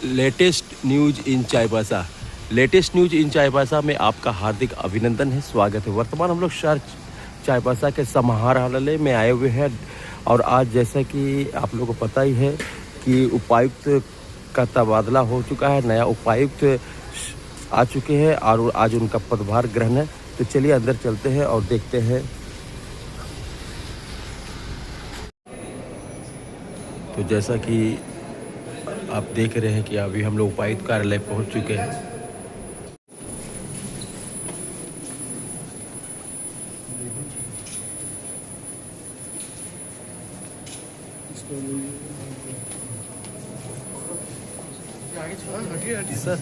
Latest news in Chaibasa. Latest news in Chaibasa में आपका हार्दिक अभिनंदन है, स्वागत है। वर्तमान हम लोग शहर चाईबासा के समाहरणालय में आए हुए हैं और आज जैसा कि आप लोगों को पता ही है कि उपायुक्त का तबादला हो चुका है, नया उपायुक्त आ चुके हैं और आज उनका पदभार ग्रहण है। तो चलिए अंदर चलते हैं और देखते हैं। तो जैसा कि आप देख रहे हैं कि अभी हम लोग उपायुक्त कार्यालय पहुंच चुके हैं। सर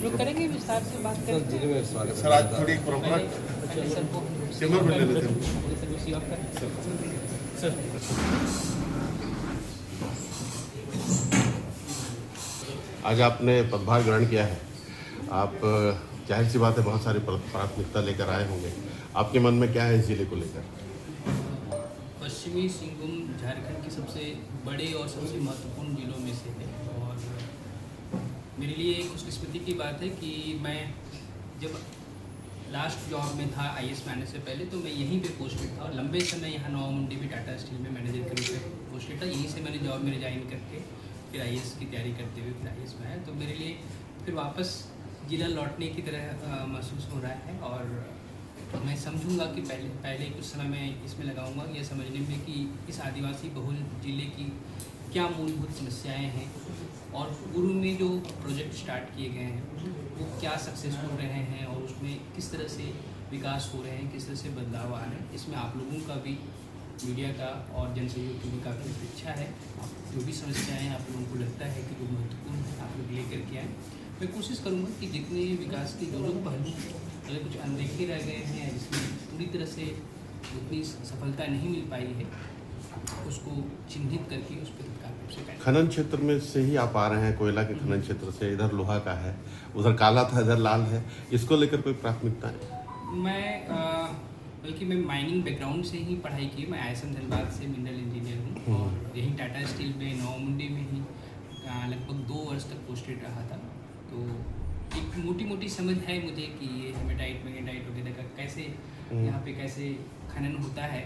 लोग करेंगे विस्तार से बात करेंगे। सर आज थोड़ी प्रॉपर चेम्बर में ले लेते हैं सर। आज आपने पदभार ग्रहण किया है। आप जाहिर सी बात है बहुत सारी प्राथमिकता लेकर आए होंगे। आपके मन में क्या है इस जिले को लेकर? पश्चिमी सिंहभूम झारखंड के सबसे बड़े और सबसे महत्वपूर्ण जिलों में से है और मेरे लिए एक खुशकिस्मती की बात है कि मैं जब लास्ट जॉब में था IAS में आने से पहले, तो मैं यहीं पे पोस्टेड था और लंबे समय यहाँ नवा मुंडी में टाटा स्टील में मैनेजर के रूप में पोस्टेड था। यहीं से मैंने जॉब में रिजाइन करके फिर IAS की तैयारी करते हुए फिर IAS में आया। तो मेरे लिए फिर वापस जिला लौटने की तरह महसूस हो रहा है और मैं समझूंगा कि पहले कुछ समय मैं इसमें लगाऊंगा यह समझने में कि इस आदिवासी बहुल जिले की क्या मूलभूत समस्याएं हैं और पूर्व में जो प्रोजेक्ट स्टार्ट किए गए हैं वो क्या सक्सेसफुल रहे हैं और उसमें किस तरह से विकास हो रहे हैं, किस तरह से बदलाव आ रहे हैं। इसमें आप लोगों का भी, मीडिया का और जन सहयोग की भी काफ़ी इच्छा है। जो भी समस्याएं आप लोगों को लगता है कि जो महत्वपूर्ण है आप लोग लेकर के आएँ। मैं कोशिश करूँगा कि जितने विकास के जो पहलू अगर कुछ अनदेखे रह गए हैं, जिसमें पूरी तरह से उतनी सफलता नहीं मिल पाई है, उसको चिन्हित करके उस पर खनन क्षेत्र में से ही आप आ रहे हैं, कोयला के खनन क्षेत्र से। इधर लोहा का है, उधर काला था, इधर लाल है। इसको लेकर कोई प्राथमिकता है? बल्कि मैं माइनिंग बैकग्राउंड से ही पढ़ाई की। मैं ISM धनबाद से मिनरल इंजीनियर हूँ और यहीं टाटा स्टील में नवा मुंडी में ही लगभग 2 वर्ष तक पोस्टेड रहा था। तो एक मोटी मोटी समझ है मुझे कि ये हेमेटाइट मैग्नेटाइट वगैरह का कैसे यहाँ पे कैसे खनन होता है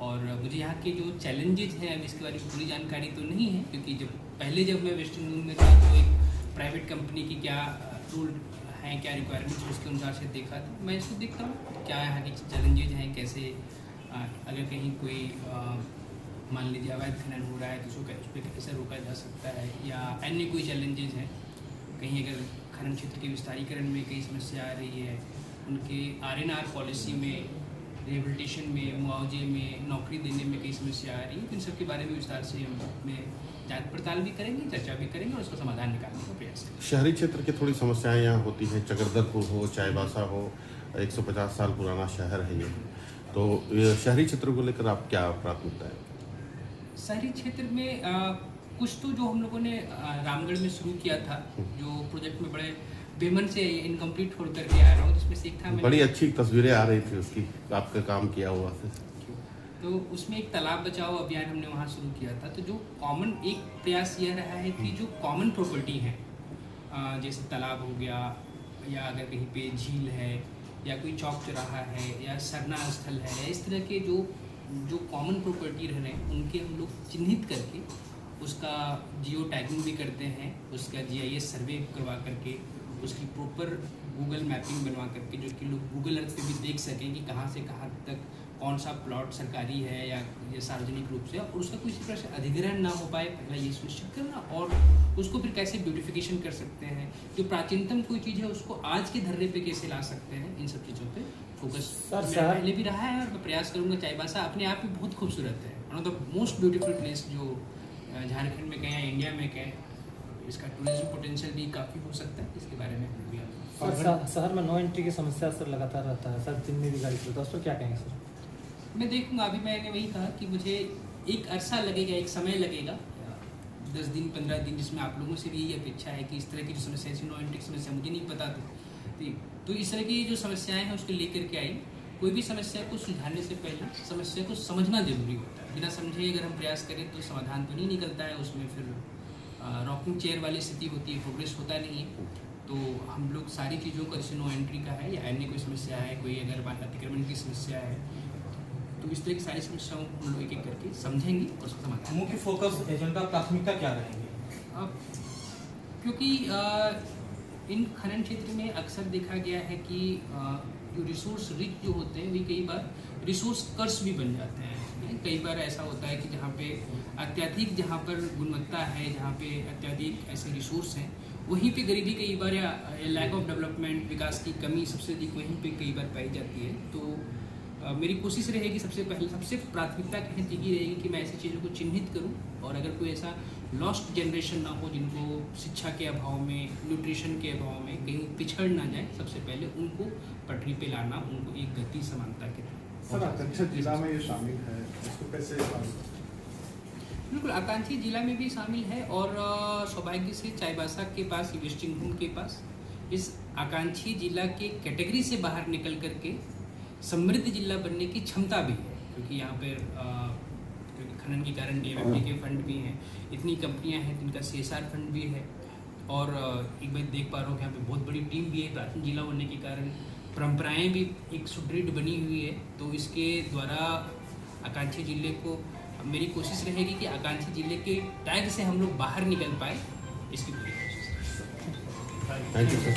और मुझे यहाँ के जो चैलेंजेज हैं अब इसके बारे में पूरी जानकारी तो नहीं है, क्योंकि जब मैं वेस्टर्न जून में था तो एक प्राइवेट कंपनी की क्या रूल हैं, क्या रिक्वायरमेंट्स उसके अनुसार से देखा था। मैं इसको देखता हूँ क्या यहाँ के चैलेंजेज हैं, कैसे अगर कहीं कोई मान लीजिए अवैध खनन हो रहा है तो उसको उस पर कैसे रोका जा सकता है, या अन्य कोई चैलेंजेज हैं, कहीं अगर खनन क्षेत्र के विस्तारीकरण में कई समस्या आ रही है, उनके RNR पॉलिसी में, रिहेबिलिटेशन में, मुआवजे में, नौकरी देने में कई समस्या आ रही है। इन सब के बारे में विस्तार से हम जांच पड़ताल भी करेंगे, चर्चा भी करेंगे और उसका समाधान निकालने का प्रयास करेंगे। शहरी क्षेत्र की थोड़ी समस्याएं यहाँ होती हैं। चकरदरपुर हो, चाईबासा हो, 150 साल पुराना शहर है ये। तो शहरी क्षेत्र को लेकर आप क्या प्राथमिकता है? शहरी क्षेत्र में कुछ तो जो हम लोगों ने रामगढ़ में शुरू किया था, जो प्रोजेक्ट में बड़े बेमन से इनकम्प्लीट छोड़ करके आ रहा हूँ, जिसमें से एक था बड़ी अच्छी तस्वीरें आ रही थी उसकी, आपका काम किया हुआ था। तो उसमें एक तालाब बचाओ अभियान हमने वहाँ शुरू किया था। तो जो कॉमन एक प्रयास यह रहा है कि जो कॉमन प्रॉपर्टी है, जैसे तालाब हो गया, या अगर कहीं पे झील है, या कोई चौक चौराहा है, या सरना स्थल है, इस तरह के जो कॉमन प्रॉपर्टी रह रहे हैं उनके हम लोग चिन्हित करके उसका जियो टैगिंग भी करते हैं, उसका GIS सर्वे करवा करके, उसकी प्रॉपर गूगल मैपिंग बनवा करके, जो कि लोग गूगल अर्थ पे भी देख सकें कि कहाँ से कहाँ तक कौन सा प्लॉट सरकारी है या ये सार्वजनिक रूप से, और उसका कोई इसी तरह से अधिग्रहण ना हो पाए, पहला ये सुनिश्चित करना, और उसको फिर कैसे ब्यूटिफिकेशन कर सकते हैं, जो प्राचीनतम कोई चीज़ है उसको आज के धर्रे पे कैसे ला सकते हैं, इन सब चीज़ों पे फोकस मेरा पहले भी रहा है और मैं प्रयास करूँगा। चाईबासा अपने आप में बहुत खूबसूरत है, one of the most beautiful place जो झारखंड में कहें या इंडिया में कहें, इसका टूरिज्म पोटेंशियल भी काफ़ी हो सकता है, इसके बारे में हम भी सर शहर में नो एंट्री की समस्या सर लगातार रहता है सर, दिन में भी गाड़ी चलता है, उस पर क्या कहेंगे सर? मैं देखूंगा। अभी मैंने वही कहा कि मुझे एक अरसा लगेगा, एक समय लगेगा, 10 दिन 15 दिन, जिसमें आप लोगों से भी यही अपेक्षा है कि इस तरह की जो समस्या है, नो एंट्री की समस्या मुझे नहीं पता थी, तो इस तरह की जो समस्याएं हैं उसको लेकर के आई। कोई भी समस्या को सुलझाने से पहले समस्या को समझना जरूरी होता है, बिना समझे अगर हम प्रयास करें तो समाधान तो नहीं निकलता है, उसमें फिर रॉकिंग चेयर वाली स्थिति होती है, प्रोग्रेस होता नहीं है। तो हम लोग सारी चीज़ों को, जैसे नो एंट्री का है या अन्य कोई समस्या है, कोई अगर अतिक्रमण की समस्या है, तो इस तरह की सारी समस्याओं को हम लोग एक एक करके समझेंगे और उसका समाधान। मुख्य फोकस एजेंडा प्राथमिकता क्या रहेंगे? क्योंकि इन खनन क्षेत्र में अक्सर देखा गया है कि जो रिसोर्स रिच जो होते हैं वे कई बार रिसोर्स कर्स भी बन जाते हैं। कई बार ऐसा होता है कि जहाँ पे अत्यधिक, जहाँ पर गुणवत्ता है, जहाँ पे अत्यधिक ऐसे रिसोर्स हैं, वहीं पे गरीबी कई बार या लैक ऑफ डेवलपमेंट, विकास की कमी सबसे अधिक वहीं पे कई बार पाई जाती है। तो मेरी कोशिश रहेगी, सबसे पहले सबसे प्राथमिकता कहीं यही रहेगी कि मैं ऐसी चीज़ों को चिन्हित करूं, और अगर कोई ऐसा लॉस्ट जनरेशन ना हो जिनको शिक्षा के अभाव में, न्यूट्रिशन के अभाव में कहीं पिछड़ ना जाए, सबसे पहले उनको पटरी पे लाना, उनको एक गति समानता के सर आकांक्षी जिला में ये शामिल है, इसको कैसे बिल्कुल आकांक्षी जिला में भी शामिल है, और सौभाग्य से चाईबासा के पास, वेस्टिंग होम के पास, इस आकांक्षी जिला के कैटेगरी से बाहर निकल करके समृद्ध जिला बनने की क्षमता भी है, क्योंकि यहाँ पर क्योंकि खनन के कारण DMFT के फंड भी हैं, इतनी कंपनियाँ हैं जिनका CSR फंड भी है, और एक बार देख पा रहा हूँ कि यहाँ पे बहुत बड़ी टीम भी है। प्राचीन जिला होने के कारण परंपराएं भी एक सुदृढ़ बनी हुई है, तो इसके द्वारा आकांक्षी जिले को, मेरी कोशिश रहेगी कि आकांक्षी जिले के टैग से हम लोग बाहर निकल पाए, इसकी पूरी कोशिश। Thank you sir.